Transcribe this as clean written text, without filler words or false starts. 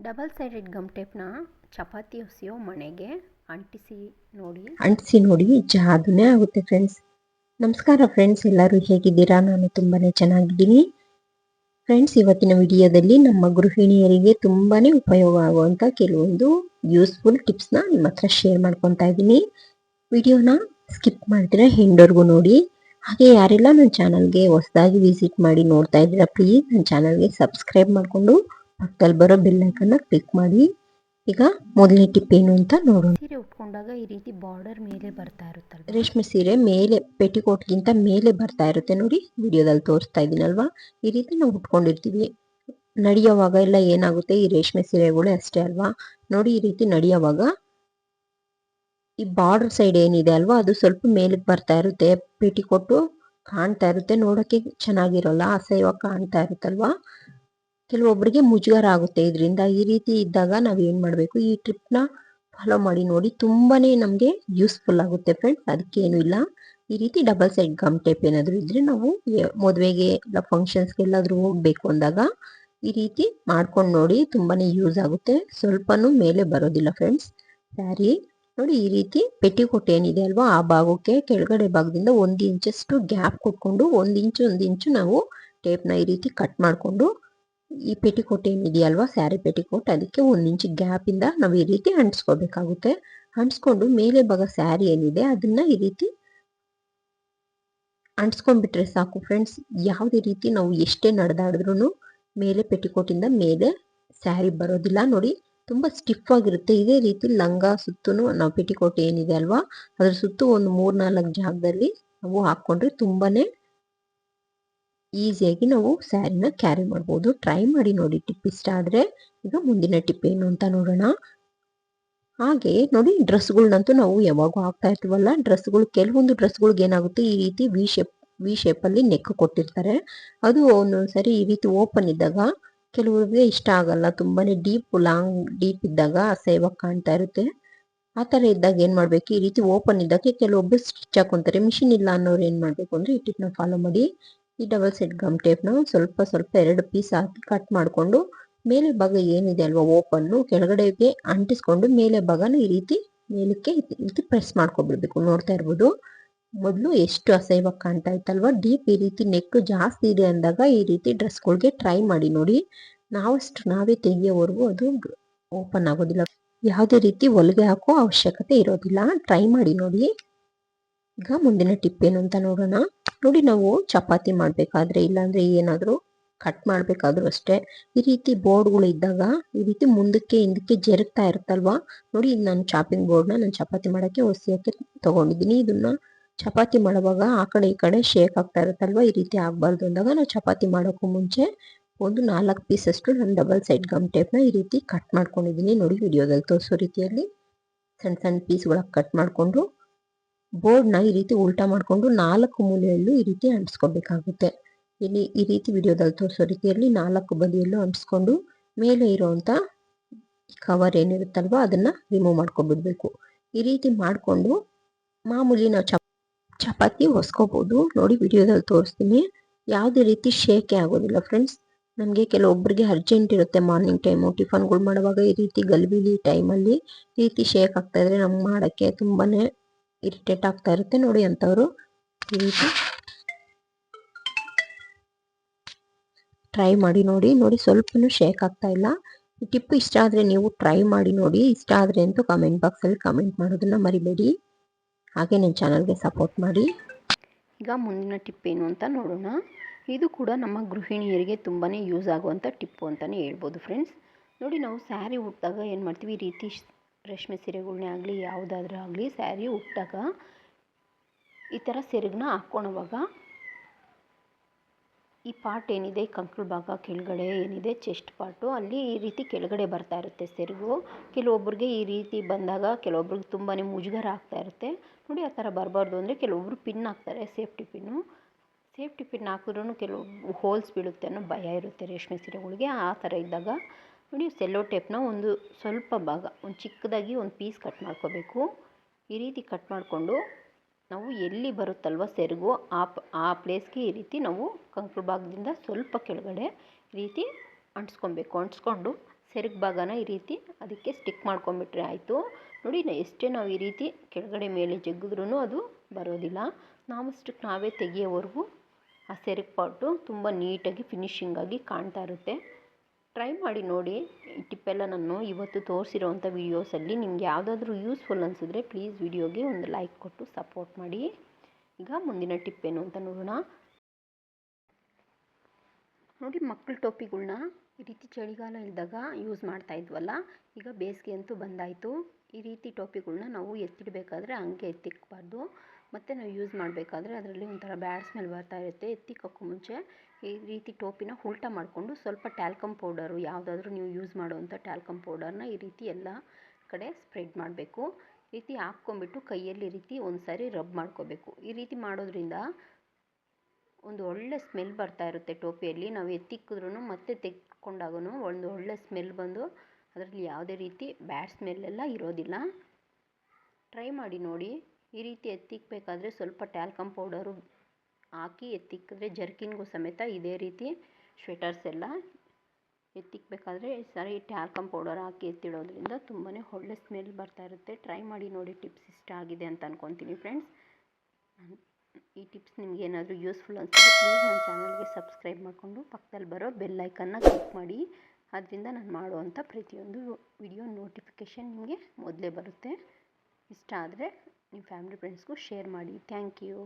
Double sided gum ಟೇಪ್ನ chapati ಹೊಸಿಯೋ ಮಣೆಗೆ ಅಂಟಿಸಿ ನೋಡಿ ಜಾದುನೇ ಆಗುತ್ತೆ ಫ್ರೆಂಡ್ಸ್. ನಮಸ್ಕಾರ ಫ್ರೆಂಡ್ಸ್, ಎಲ್ಲರೂ ಹೇಗಿದ್ದೀರಾ? ನಾನು ತುಂಬಾ ಚೆನ್ನಾಗಿದ್ದೀನಿ ಫ್ರೆಂಡ್ಸ್. ಇವತ್ತಿನ ವಿಡಿಯೋದಲ್ಲಿ ನಮ್ಮ ಗೃಹಿಣಿಯರಿಗೆ ತುಂಬಾ ಉಪಯೋಗ ಆಗುವಂಥ ಕೆಲವೊಂದು ಯೂಸ್ಫುಲ್ ಟಿಪ್ಸ್ನ ನಿಮ್ಮ ಹತ್ರ ಶೇರ್ ಮಾಡ್ಕೊತಾ ಇದ್ದೀನಿ. ವಿಡಿಯೋನ ಸ್ಕಿಪ್ ಮಾಡಿದ್ರೆ ಹೆಂಡವರೆಗೂ ನೋಡಿ. ಹಾಗೆ ಯಾರೆಲ್ಲ ನನ್ನ ಚಾನಲ್ಗೆ ಹೊಸದಾಗಿ ವಿಸಿಟ್ ಮಾಡಿ ನೋಡ್ತಾ ಇದ್ದೀರಾ, ಪ್ಲೀಸ್ ನನ್ನ ಚಾನಲ್ಗೆ ಸಬ್ಸ್ಕ್ರೈಬ್ ಮಾಡಿಕೊಂಡು ಪಕ್ಕದಲ್ಲಿ ಬರೋ ಬೆಲ್ ಐಕನ್ನ ಕ್ಲಿಕ್ ಮಾಡಿ. ಈಗ ಮೊದಲನೇ ಟಿಪ್ ಏನು ಅಂತ ನೋಡೋಣ. ಸೀರೆ ಉಟ್ಕೊಂಡಾಗ ಈ ರೀತಿ ಬಾರ್ಡರ್ ಮೇಲೆ ಬರ್ತಾ ಇರುತ್ತಲ್ಲ, ರೇಷ್ಮೆ ಸೀರೆ ಮೇಲೆ ಪೆಟಿಕೋಟ್ಗಿಂತ ಮೇಲೆ ಬರ್ತಾ ಇರುತ್ತೆ ನೋಡಿ, ವಿಡಿಯೋದಲ್ಲಿ ತೋರಿಸ್ತಾ ಇದ್ದೀನಲ್ವಾ. ಈ ರೀತಿ ನಾವು ಉಟ್ಕೊಂಡಿರ್ತೀವಿ, ನಡೆಯೋವಾಗ ಎಲ್ಲ ಏನಾಗುತ್ತೆ, ಈ ರೇಷ್ಮೆ ಸೀರೆಗಳೇ ಅಷ್ಟೇ ಅಲ್ವಾ ನೋಡಿ, ಈ ರೀತಿ ನಡೆಯೋವಾಗ ಈ ಬಾರ್ಡರ್ ಸೈಡ್ ಏನಿದೆ ಅಲ್ವಾ ಅದು ಸ್ವಲ್ಪ ಮೇಲಕ್ಕೆ ಬರ್ತಾ ಇರುತ್ತೆ, ಪೆಟಿಕೋಟು ಕಾಣ್ತಾ ಇರುತ್ತೆ, ನೋಡೋಕ್ಕೆ ಚೆನ್ನಾಗಿರೋಲ್ಲ, ಅಸಹ್ಯವಾಗಿ ಕಾಣ್ತಾ ಇರುತ್ತಲ್ವಾ. ಕೆಲವೊಬ್ಬರಿಗೆ ಮುಜುಗರ ಆಗುತ್ತೆ ಇದರಿಂದ. ಈ ರೀತಿ ಇದ್ದಾಗ ನಾವು ಏನು ಮಾಡಬೇಕು, ಈ ಟ್ರಿಪ್ನ ಫಾಲೋ ಮಾಡಿ ನೋಡಿ, ತುಂಬಾನೇ ನಮಗೆ ಯೂಸ್ಫುಲ್ ಆಗುತ್ತೆ ಫ್ರೆಂಡ್ಸ್. ಅದಕ್ಕೇನು ಇಲ್ಲ, ಈ ರೀತಿ ಡಬಲ್ ಸೈಡ್ ಗಮ್ ಟೇಪ್ ಏನಾದರೂ ಇದ್ರೆ ನಾವು ಮದುವೆಗೆ ಇಲ್ಲ ಫಂಕ್ಷನ್ಸ್ಗೆ ಎಲ್ಲಾದರೂ ಹೋಗ್ಬೇಕು ಅಂದಾಗ ಈ ರೀತಿ ಮಾಡ್ಕೊಂಡು ನೋಡಿ, ತುಂಬಾನೇ ಯೂಸ್ ಆಗುತ್ತೆ. ಸ್ವಲ್ಪನೂ ಮೇಲೆ ಬರೋದಿಲ್ಲ ಫ್ರೆಂಡ್ಸ್ ಸ್ಯಾರಿ ನೋಡಿ. ಈ ರೀತಿ ಪೆಟಿಕೋಟ್ ಏನಿದೆ ಅಲ್ವಾ ಆ ಭಾಗಕ್ಕೆ ಕೆಳಗಡೆ ಭಾಗದಿಂದ 1 ಇಂಚಷ್ಟು ಗ್ಯಾಪ್ ಕೊಟ್ಕೊಂಡು 1 ಇಂಚು ನಾವು ಟೇಪ್ನ ಈ ರೀತಿ ಕಟ್ ಮಾಡಿಕೊಂಡು, ಈ ಪೆಟಿಕೋಟ್ ಏನಿದೆಯಲ್ವಾ ಸ್ಯಾರಿ ಪೆಟಿಕೋಟ್, ಅದಕ್ಕೆ 1 ಇಂಚ್ ಗ್ಯಾಪ್ ಇಂದ ನಾವು ಈ ರೀತಿ ಅಂಟಿಸ್ಕೋಬೇಕಾಗುತ್ತೆ. ಅಂಟಿಸ್ಕೊಂಡು ಮೇಲೆ ಭಾಗ ಸ್ಯಾರಿ ಏನಿದೆ ಅದನ್ನ ಈ ರೀತಿ ಅಂಟಿಸ್ಕೊಂಡ್ಬಿಟ್ರೆ ಸಾಕು ಫ್ರೆಂಡ್ಸ್. ಯಾವುದೇ ರೀತಿ ನಾವು ಎಷ್ಟೇ ನಡೆದಾಡಿದ್ರು ಮೇಲೆ ಪೆಟಿಕೋಟಿಂದ ಮೇಲೆ ಸ್ಯಾರಿ ಬರೋದಿಲ್ಲ ನೋಡಿ, ತುಂಬಾ ಸ್ಟಿಫ್ ಆಗಿರುತ್ತೆ. ಇದೇ ರೀತಿ ಲಂಗ ಸುತ್ತೂ ನಾವು ಪೆಟಿಕೋಟ್ ಏನಿದೆ ಅಲ್ವಾ ಅದ್ರ ಸುತ್ತು ಒಂದು 3-4 ಜಾಗದಲ್ಲಿ ನಾವು ಹಾಕೊಂಡ್ರೆ ತುಂಬಾನೇ ಈಸಿಯಾಗಿ ನಾವು ಸ್ಯಾರಿನ ಕ್ಯಾರಿ ಮಾಡ್ಬೋದು. ಟ್ರೈ ಮಾಡಿ ನೋಡಿ, ಟಿಪ್ ಇಷ್ಟ ಆದ್ರೆ. ಈಗ ಮುಂದಿನ ಟಿಪ್ ಏನು ಅಂತ ನೋಡೋಣ. ಹಾಗೆ ನೋಡಿ, ಡ್ರೆಸ್ಗಳನ್ನಂತೂ ನಾವು ಯಾವಾಗೂ ಹಾಕ್ತಾ ಇರ್ತೀವಲ್ಲ, ಕೆಲವೊಂದು ಡ್ರೆಸ್ಗಳಿಗೆ ಏನಾಗುತ್ತೆ, ಈ ರೀತಿ ವಿ ಶೇಪಲ್ಲಿ ನೆಕ್ ಕೊಟ್ಟಿರ್ತಾರೆ. ಅದು ಒಂದೊಂದ್ಸರಿ ಈ ರೀತಿ ಓಪನ್ ಇದ್ದಾಗ ಕೆಲವರಿಗೆ ಇಷ್ಟ ಆಗಲ್ಲ, ತುಂಬಾನೇ ಡೀಪ್ ಇದ್ದಾಗ ಅಸಹ್ಯವಾಗಿ ಕಾಣ್ತಾ ಇರುತ್ತೆ. ಆ ಥರ ಇದ್ದಾಗ ಏನು ಮಾಡಬೇಕು, ಈ ರೀತಿ ಓಪನ್ ಇದ್ದಾಗ ಕೆಲವೊಬ್ಬರು ಸ್ಟಿಚ್ ಹಾಕೊಂತಾರೆ. ಮಿಷಿನ್ ಇಲ್ಲ ಅನ್ನೋರು ಏನು ಮಾಡಬೇಕು ಅಂದರೆ ಈ ಟಿಪ್ನ ಫಾಲೋ ಮಾಡಿ. ಈ ಡಬಲ್ ಸೈಡ್ ಗಮ್ ಟೇಪ್ನ ಸ್ವಲ್ಪ 2 ಪೀಸ್ ಹಾಕಿ ಕಟ್ ಮಾಡಿಕೊಂಡು ಮೇಲೆ ಭಾಗ ಏನಿದೆ ಅಲ್ವಾ ಓಪನ್ನು ಕೆಳಗಡೆಗೆ ಅಂಟಿಸ್ಕೊಂಡು ಮೇಲೆ ಭಾಗನ ಈ ರೀತಿ ಮೇಲಕ್ಕೆ ಈ ರೀತಿ ಪ್ರೆಸ್ ಮಾಡ್ಕೊಬಿಡ್ಬೇಕು. ನೋಡ್ತಾ ಇರ್ಬೋದು, ಮೊದಲು ಎಷ್ಟು ಅಸಹ್ಯವಾಗಿ ಕಾಣ್ತಾ ಇತ್ತಲ್ವಾ. ಡೀಪ್ ಈ ರೀತಿ ನೆಕ್ ಜಾಸ್ತಿ ಇದೆ ಅಂದಾಗ ಈ ರೀತಿ ಡ್ರೆಸ್ಗಳಿಗೆ ಟ್ರೈ ಮಾಡಿ ನೋಡಿ. ನಾವೇ ತೆಗಿಯೋವರೆಗೂ ಅದು ಓಪನ್ ಆಗೋದಿಲ್ಲ. ಯಾವುದೇ ರೀತಿ ಹೊಲಿಗೆ ಹಾಕೋ ಅವಶ್ಯಕತೆ ಇರೋದಿಲ್ಲ. ಟ್ರೈ ಮಾಡಿ ನೋಡಿ. ಈಗ ಮುಂದಿನ ಟಿಪ್ ಏನು ಅಂತ ನೋಡೋಣ. ನೋಡಿ, ನಾವು ಚಪಾತಿ ಮಾಡಬೇಕಾದ್ರೆ ಇಲ್ಲಾಂದ್ರೆ ಏನಾದರೂ ಕಟ್ ಮಾಡಬೇಕಾದ್ರೂ ಅಷ್ಟೇ, ಈ ರೀತಿ ಬೋರ್ಡ್ಗಳು ಇದ್ದಾಗ ಈ ರೀತಿ ಮುಂದಕ್ಕೆ ಹಿಂದಕ್ಕೆ ಜರುಗ್ತಾ ಇರುತ್ತಲ್ವಾ ನೋಡಿ. ನಾನು ಚಾಪಿಂಗ್ ಬೋರ್ಡ್ನ ನಾನು ಚಪಾತಿ ಮಾಡೋಕ್ಕೆ ಹೊಸಿಯೋಕ್ಕೆ ತೊಗೊಂಡಿದ್ದೀನಿ. ಇದನ್ನ ಚಪಾತಿ ಮಾಡುವಾಗ ಆ ಕಡೆ ಈ ಕಡೆ ಶೇಕ್ ಆಗ್ತಾ ಇರುತ್ತಲ್ವ, ಈ ರೀತಿ ಆಗಬಾರ್ದು ಅಂದಾಗ ನಾವು ಚಪಾತಿ ಮಾಡೋಕ್ಕೂ ಮುಂಚೆ ಒಂದು 4 ಪೀಸಷ್ಟು ನಾನು ಡಬಲ್ ಸೈಡ್ ಗಮ್ ಟೇಪ್ನ ಈ ರೀತಿ ಕಟ್ ಮಾಡ್ಕೊಂಡಿದ್ದೀನಿ ನೋಡಿ. ವಿಡಿಯೋದಲ್ಲಿ ತೋರಿಸೋ ರೀತಿಯಲ್ಲಿ ಸಣ್ಣ ಪೀಸ್ಗಳಾಗಿ ಕಟ್ ಮಾಡಿಕೊಂಡು ಬೋರ್ಡ್ನ ಈ ರೀತಿ ಉಲ್ಟಾ ಮಾಡಿಕೊಂಡು 4 ಮೂಲೆಯಲ್ಲೂ ಈ ರೀತಿ ಅಂಟಿಸ್ಕೋಬೇಕಾಗುತ್ತೆ. ಇಲ್ಲಿ ಈ ರೀತಿ ವಿಡಿಯೋದಲ್ಲಿ ತೋರಿಸೋ ರೀತಿಯಲ್ಲಿ 4 ಬದಿಯಲ್ಲೂ ಅಂಟಿಸ್ಕೊಂಡು ಮೇಲೆ ಇರೋವಂಥ ಕವರ್ ಏನಿರುತ್ತಲ್ವ ಅದನ್ನ ರಿಮೂವ್ ಮಾಡ್ಕೊಬಿಡ್ಬೇಕು. ಈ ರೀತಿ ಮಾಡಿಕೊಂಡು ಮಾಮೂಲಿ ನಾವು ಚಪಾತಿ ಹೊಸ್ಕೋಬೋದು ನೋಡಿ. ವಿಡಿಯೋದಲ್ಲಿ ತೋರಿಸ್ತೀನಿ, ಯಾವುದೇ ರೀತಿ ಶೇಕೆ ಆಗೋದಿಲ್ಲ ಫ್ರೆಂಡ್ಸ್. ನಮಗೆ ಕೆಲವೊಬ್ಬರಿಗೆ ಅರ್ಜೆಂಟ್ ಇರುತ್ತೆ, ಮಾರ್ನಿಂಗ್ ಟೈಮು ಟಿಫನ್ಗಳು ಮಾಡುವಾಗ ಈ ರೀತಿ ಗಲಿಬಿಲಿ ಟೈಮಲ್ಲಿ ಈ ರೀತಿ ಶೇಕ್ ಆಗ್ತಾ ಇದ್ರೆ ನಮ್ಗೆ ಮಾಡೋಕ್ಕೆ ತುಂಬಾನೇ ಇರಿಟೇಟ್ ಆಗ್ತಾ ಇರುತ್ತೆ ನೋಡಿ. ಅಂಥವ್ರು ಈ ರೀತಿ ಟ್ರೈ ಮಾಡಿ ನೋಡಿ. ಸ್ವಲ್ಪನೂ ಶೇಕ್ ಆಗ್ತಾ ಇಲ್ಲ. ಈ ಟಿಪ್ ಇಷ್ಟ ಆದರೆ ನೀವು ಟ್ರೈ ಮಾಡಿ ನೋಡಿ. ಇಷ್ಟ ಆದರೆ ಅಂತೂ ಕಮೆಂಟ್ ಬಾಕ್ಸಲ್ಲಿ ಕಮೆಂಟ್ ಮಾಡೋದನ್ನ ಮರಿಬೇಡಿ. ಹಾಗೆ ನನ್ನ ಚಾನಲ್ಗೆ ಸಪೋರ್ಟ್ ಮಾಡಿ. ಈಗ ಮುಂದಿನ ಟಿಪ್ ಏನು ಅಂತ ನೋಡೋಣ. ಇದು ಕೂಡ ನಮ್ಮ ಗೃಹಿಣಿಯರಿಗೆ ತುಂಬಾ ಯೂಸ್ ಆಗುವಂಥ ಟಿಪ್ಪು ಅಂತಲೇ ಹೇಳ್ಬೋದು ಫ್ರೆಂಡ್ಸ್. ನೋಡಿ, ನಾವು ಸ್ಯಾರಿ ಉಟ್ಟಾಗ ಏನು ಮಾಡ್ತೀವಿ, ಈ ರೀತಿ ರೇಷ್ಮೆ ಸೀರೆಗಳನ್ನೇ ಆಗಲಿ ಯಾವುದಾದ್ರೂ ಆಗಲಿ ಸ್ಯಾರಿ ಉಟ್ಟಾಗ ಈ ಥರ ಸೆರಗನ್ನ ಹಾಕ್ಕೊಳ್ಳೋವಾಗ ಈ ಪಾರ್ಟ್ ಏನಿದೆ, ಕಂಕಳ ಭಾಗ ಕೆಳಗಡೆ ಏನಿದೆ ಚೆಸ್ಟ್ ಪಾರ್ಟು, ಅಲ್ಲಿ ಈ ರೀತಿ ಕೆಳಗಡೆ ಬರ್ತಾ ಇರುತ್ತೆ ಸೆರಗು. ಕೆಲವೊಬ್ಬರಿಗೆ ಈ ರೀತಿ ಬಂದಾಗ ಕೆಲವೊಬ್ರಿಗೆ ತುಂಬಾ ಮುಜುಗರ ಆಗ್ತಾ ಇರುತ್ತೆ ನೋಡಿ. ಆ ಥರ ಬರಬಾರ್ದು ಅಂದರೆ ಕೆಲವೊಬ್ಬರು ಪಿನ್ ಹಾಕ್ತಾರೆ, ಸೇಫ್ಟಿ ಪಿನ್ ಹಾಕಿದ್ರೂ ಕೆಲವು ಹೋಲ್ಸ್ ಬೀಳುತ್ತೆ ಅನ್ನೋ ಭಯ ಇರುತ್ತೆ ರೇಷ್ಮೆ ಸೀರೆಗಳಿಗೆ. ಆ ಥರ ಇದ್ದಾಗ ನೋಡಿ, ಸೆಲ್ಲೋ ಟೇಪ್ನ ಒಂದು ಸ್ವಲ್ಪ ಭಾಗ ಒಂದು ಚಿಕ್ಕದಾಗಿ ಒಂದು ಪೀಸ್ ಕಟ್ ಮಾಡ್ಕೋಬೇಕು. ಈ ರೀತಿ ಕಟ್ ಮಾಡಿಕೊಂಡು ನಾವು ಎಲ್ಲಿ ಬರುತ್ತಲ್ವ ಸೆರಗು ಆ ಪ್ಲೇಸ್ಗೆ ಈ ರೀತಿ ನಾವು ಕಂಕಳ ಭಾಗದಿಂದ ಸ್ವಲ್ಪ ಕೆಳಗಡೆ ಈ ರೀತಿ ಅಂಟಿಸ್ಕೊಬೇಕು. ಅಂಟಿಸ್ಕೊಂಡು ಸೆರಗು ಭಾಗನ ಈ ರೀತಿ ಅದಕ್ಕೆ ಸ್ಟಿಕ್ ಮಾಡ್ಕೊಂಬಿಟ್ರೆ ಆಯಿತು. ನೋಡಿ ಎಷ್ಟೇ ನಾವು ಈ ರೀತಿ ಕೆಳಗಡೆ ಮೇಲೆ ಜಗ್ಗಿದ್ರೂ ಅದು ಬರೋದಿಲ್ಲ. ನಾವಷ್ಟಕ್ಕೆ ನಾವೇ ತೆಗಿಯೋವರೆಗೂ ಆ ಸೆರಗು ಪಾರ್ಟು ತುಂಬ ನೀಟಾಗಿ ಫಿನಿಶಿಂಗಾಗಿ ಕಾಣ್ತಾ ಇರುತ್ತೆ. ಟ್ರೈ ಮಾಡಿ ನೋಡಿ. ಈ ಟಿಪ್ಪೆಲ್ಲ ನಾನು ಇವತ್ತು ತೋರಿಸಿರೋವಂಥ ವೀಡಿಯೋಸಲ್ಲಿ ನಿಮ್ಗೆ ಯಾವುದಾದ್ರೂ ಯೂಸ್ಫುಲ್ ಅನಿಸಿದ್ರೆ ಪ್ಲೀಸ್ ವಿಡಿಯೋಗೆ ಒಂದು ಲೈಕ್ ಕೊಟ್ಟು ಸಪೋರ್ಟ್ ಮಾಡಿ. ಈಗ ಮುಂದಿನ ಟಿಪ್ ಏನು ಅಂತ ನೋಡೋಣ. ನೋಡಿ ಮಕ್ಕಳ ಟೋಪಿಗಳ್ನ ಈ ರೀತಿ ಚಳಿಗಾಲ ಇದ್ದಾಗ ಯೂಸ್ ಮಾಡ್ತಾ ಇದ್ವಲ್ಲ, ಈಗ ಬೇಸಿಗೆ ಅಂತೂ ಬಂದಾಯಿತು. ಈ ರೀತಿ ಟೋಪಿಗಳ್ನ ನಾವು ಎತ್ತಿಡಬೇಕಾದ್ರೆ ಹಂಗೆ ಎತ್ತಿಕ್ಬಾರ್ದು. ಮತ್ತು ನಾವು ಯೂಸ್ ಮಾಡಬೇಕಾದ್ರೆ ಅದರಲ್ಲಿ ಒಂಥರ ಬ್ಯಾಡ್ ಸ್ಮೆಲ್ ಬರ್ತಾ ಇರುತ್ತೆ. ಎತ್ತಿಕ್ಕಕ್ಕೂ ಮುಂಚೆ ಈ ರೀತಿ ಟೋಪಿನ ಉಲ್ಟಾ ಮಾಡಿಕೊಂಡು ಸ್ವಲ್ಪ ಟ್ಯಾಲ್ಕಮ್ ಪೌಡರು, ಯಾವುದಾದ್ರೂ ನೀವು ಯೂಸ್ ಮಾಡುವಂಥ ಟ್ಯಾಲ್ಕಮ್ ಪೌಡರ್ನ ಈ ರೀತಿ ಎಲ್ಲ ಕಡೆ ಸ್ಪ್ರೆಡ್ ಮಾಡಬೇಕು. ಈ ರೀತಿ ಹಾಕ್ಕೊಂಬಿಟ್ಟು ಕೈಯಲ್ಲಿ ಈ ರೀತಿ ಒಂದು ಸಾರಿ ರಬ್ ಮಾಡ್ಕೋಬೇಕು. ಈ ರೀತಿ ಮಾಡೋದ್ರಿಂದ ಒಂದು ಒಳ್ಳೆ ಸ್ಮೆಲ್ ಬರ್ತಾ ಇರುತ್ತೆ ಟೋಪಿಯಲ್ಲಿ. ನಾವು ಎತ್ತಿಕ್ಕಿದ್ರೂ ಮತ್ತೆ ತೆಗೆದುಕೊಂಡಾಗೂ ಒಂದು ಒಳ್ಳೆ ಸ್ಮೆಲ್ ಬಂದು ಅದರಲ್ಲಿ ಯಾವುದೇ ರೀತಿ ಬ್ಯಾಡ್ ಸ್ಮೆಲ್ಲೆಲ್ಲ ಇರೋದಿಲ್ಲ. ಟ್ರೈ ಮಾಡಿ ನೋಡಿ. ಈ ರೀತಿ ಎತ್ತಿಕ್ಕಬೇಕಾದ್ರೆ ಸ್ವಲ್ಪ ಟ್ಯಾಲ್ಕಮ್ ಪೌಡರು ಹಾಕಿ ಎತ್ತಿಕ್ಕಿದ್ರೆ ಜರ್ಕಿನ್ಗೂ ಸಮೇತ ಇದೇ ರೀತಿ ಸ್ವೆಟರ್ಸ್ ಎಲ್ಲ ಎತ್ತಿಕ್ಕಬೇಕಾದ್ರೆ ಸರಿ ಟ್ಯಾಲ್ಕಮ್ ಪೌಡರ್ ಹಾಕಿ ಎತ್ತಿಡೋದ್ರಿಂದ ತುಂಬಾ ಒಳ್ಳೆ ಸ್ಮೆಲ್ ಬರ್ತಾ ಇರುತ್ತೆ. ಟ್ರೈ ಮಾಡಿ ನೋಡಿ. ಟಿಪ್ಸ್ ಇಷ್ಟ ಆಗಿದೆ ಅಂತ ಅಂದ್ಕೊತೀನಿ ಫ್ರೆಂಡ್ಸ್. ಈ ಟಿಪ್ಸ್ ನಿಮ್ಗೆ ಏನಾದರೂ ಯೂಸ್ಫುಲ್ ಅನಿಸಿದ್ರೆ ಪ್ಲೀಸ್ ನನ್ನ ಚಾನಲ್ಗೆ ಸಬ್ಸ್ಕ್ರೈಬ್ ಮಾಡಿಕೊಂಡು ಪಕ್ಕದಲ್ಲಿ ಬರೋ ಬೆಲ್ ಐಕನ್ನ ಕ್ಲಿಕ್ ಮಾಡಿ. ಅದರಿಂದ ನಾನು ಮಾಡುವಂಥ ಪ್ರತಿಯೊಂದು ವಿಡಿಯೋ ನೋಟಿಫಿಕೇಷನ್ ನಿಮಗೆ ಮೊದಲೇ ಬರುತ್ತೆ. ಇಷ್ಟ ಆದರೆ ನಿಮ್ಮ ಫ್ಯಾಮಿಲಿ ಫ್ರೆಂಡ್ಸ್ಗೂ ಶೇರ್ ಮಾಡಿ. Thank you.